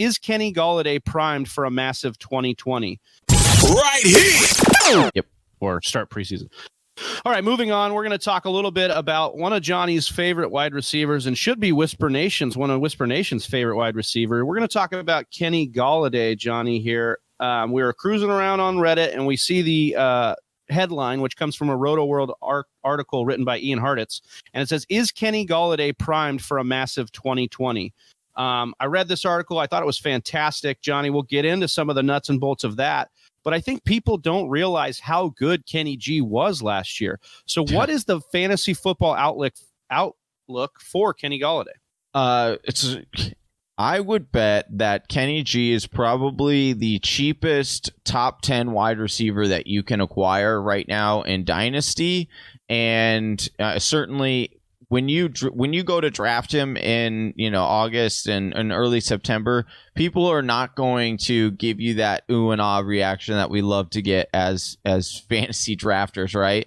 is Kenny Golladay primed for a massive 2020? Right here. Yep. Or start preseason. All right, moving on. We're going to talk a little bit about one of Johnny's favorite wide receivers and should be one of Whisper Nation's favorite wide receiver. We're going to talk about Kenny Golladay, Johnny, here. We were cruising around on Reddit and we see the headline, which comes from a Roto World article written by Ian Hartitz. And it says, is Kenny Golladay primed for a massive 2020? I read this article. I thought it was fantastic. Johnny, we'll get into some of the nuts and bolts of that. But I think people don't realize how good Kenny G was last year. So what is the fantasy football outlook for Kenny Golladay? I would bet that Kenny G is probably the cheapest top 10 wide receiver that you can acquire right now in Dynasty. And certainly when you go to draft him in August and early September, people are not going to give you that ooh and ah reaction that we love to get as fantasy drafters, right?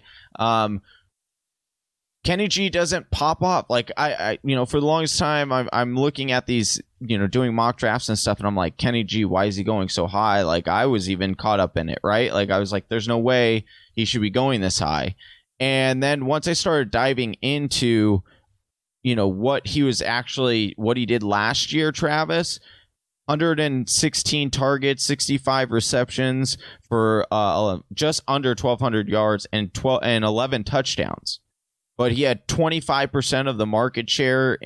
Kenny G doesn't pop up. Like I for the longest time, I'm looking at these, doing mock drafts and stuff, and I'm like, Kenny G, why is he going so high? Like I was even caught up in it, right? Like I was like, there's no way he should be going this high. And then once I started diving into, what he did last year, Travis, 116 targets, 65 receptions for just under 1,200 yards and 11 touchdowns. But he had 25% of the market share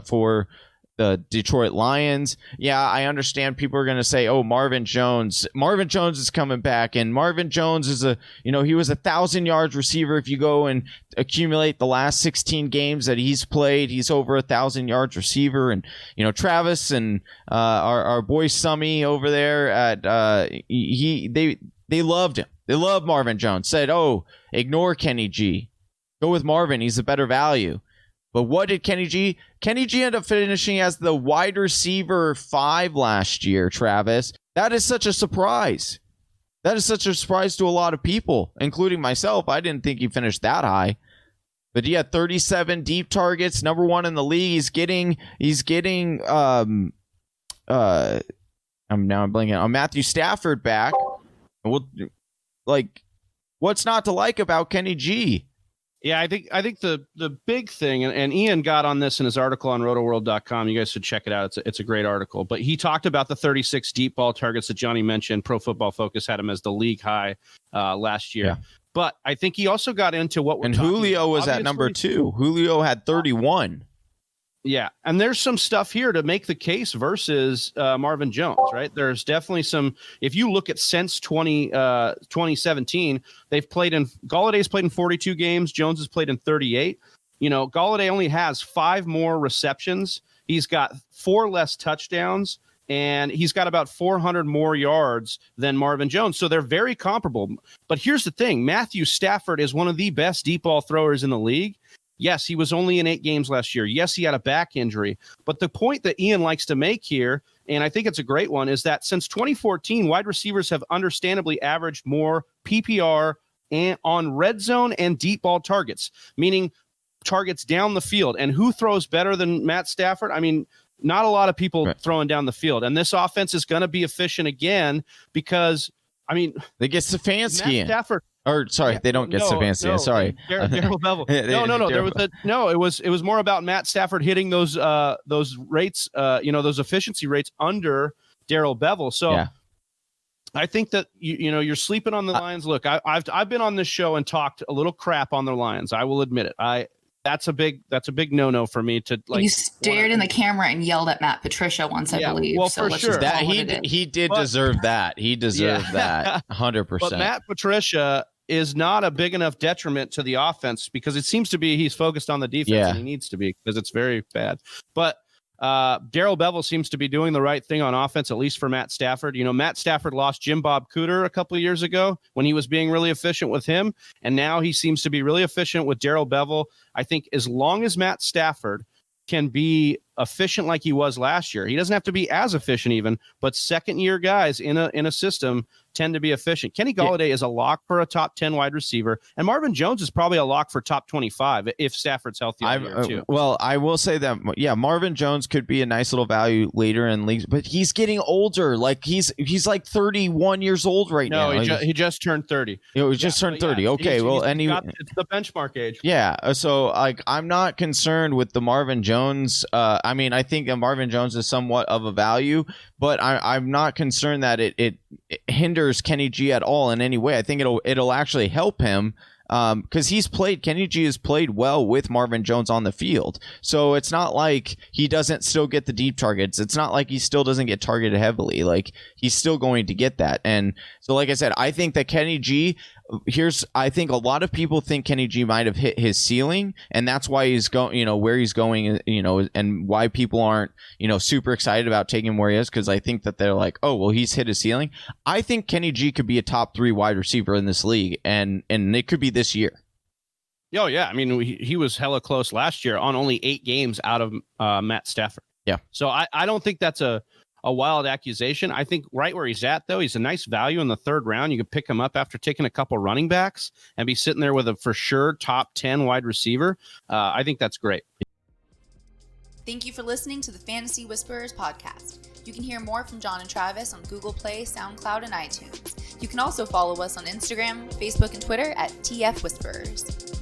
for the Detroit Lions. Yeah, I understand people are going to say, oh, Marvin Jones is coming back. And Marvin Jones is he was 1,000 yards receiver. If you go and accumulate the last 16 games that he's played, he's over 1,000 yards receiver. And, Travis and our boy Summy over there they loved him. They loved Marvin Jones. Said, oh, ignore Kenny G. Go with Marvin. He's a better value. But what did Kenny G? Kenny G ended up finishing as the wide receiver 5 last year, Travis. That is such a surprise. That is such a surprise to a lot of people, including myself. I didn't think he finished that high. But he had 37 deep targets, number 1 in the league. He's getting I'm blanking on Matthew Stafford back. What's not to like about Kenny G? Yeah, I think the big thing, and Ian got on this in his article on rotoworld.com. You guys should check it out. It's a great article. But he talked about the 36 deep ball targets that Johnny mentioned. Pro Football Focus had him as the league high last year. Yeah. But I think he also got into what we're talking Julio about. Was at number 2. Julio had 31. Yeah, and there's some stuff here to make the case versus Marvin Jones, right? There's definitely some. If you look at since 2017, Galladay's played in 42 games. Jones has played in 38. Golladay only has 5 more receptions. He's got 4 less touchdowns, and he's got about 400 more yards than Marvin Jones. So they're very comparable. But here's the thing. Matthew Stafford is one of the best deep ball throwers in the league. Yes, he was only in 8 games last year. Yes, he had a back injury. But the point that Ian likes to make here, and I think it's a great one, is that since 2014, wide receivers have understandably averaged more PPR and on red zone and deep ball targets, meaning targets down the field. And who throws better than Matt Stafford? I mean, not a lot of people throwing down the field. And this offense is going to be efficient again because, they get Stefanski in. Stafford. Or sorry, they don't get Stefanski. No, sorry, Darrell Bevel. No. It was more about Matt Stafford hitting those rates, those efficiency rates under Darrell Bevel. So yeah. I think that you're sleeping on the Lions. Look, I've been on this show and talked a little crap on the Lions. I will admit it. That's a big no for me to like. You stared in the camera and yelled at Matt Patricia once, I believe. Well, so for sure, he did deserve that. He deserved that 100%. But Matt Patricia is not a big enough detriment to the offense because it seems to be he's focused on the defense and he needs to be because it's very bad. But Darrell Bevel seems to be doing the right thing on offense, at least for Matt Stafford. Matt Stafford lost Jim Bob Cooter a couple of years ago when he was being really efficient with him. And now he seems to be really efficient with Darrell Bevel. I think as long as Matt Stafford can be efficient like he was last year. He doesn't have to be as efficient even, but second year guys in a system tend to be efficient. Kenny Golladay is a lock for a top 10 wide receiver, and Marvin Jones is probably a lock for top 25 if Stafford's healthy all year too. Well, I will say that, yeah, Marvin Jones could be a nice little value later in leagues, but he's getting older. Like he's like 31 years old right now. No, he just turned 30. He just turned 30. Okay, it's the benchmark age. Yeah, so like I'm not concerned with the Marvin Jones. I mean, I think that Marvin Jones is somewhat of a value, but I'm not concerned that it hinders Kenny G at all in any way. I think it'll actually help him because Kenny G has played well with Marvin Jones on the field. So it's not like he doesn't still get the deep targets. It's not like he still doesn't get targeted heavily. Like he's still going to get that. And so, like I said, I think that Kenny G, I think a lot of people think Kenny G might have hit his ceiling, and that's why he's going, where he's going, and why people aren't, super excited about taking him where he is, because I think that they're like, oh, well, he's hit his ceiling. I think Kenny G could be a top 3 wide receiver in this league, and it could be this year. Oh, yeah. I mean, he was hella close last year on only 8 games out of Matt Stafford. Yeah. So I don't think that's a wild accusation. I think right where he's at, though, he's a nice value in the 3rd round. You could pick him up after taking a couple running backs and be sitting there with a for sure top 10 wide receiver. I think that's great. Thank you for listening to the Fantasy Whisperers podcast. You can hear more from John and Travis on Google Play, SoundCloud, and iTunes. You can also follow us on Instagram, Facebook, and Twitter at TF Whisperers.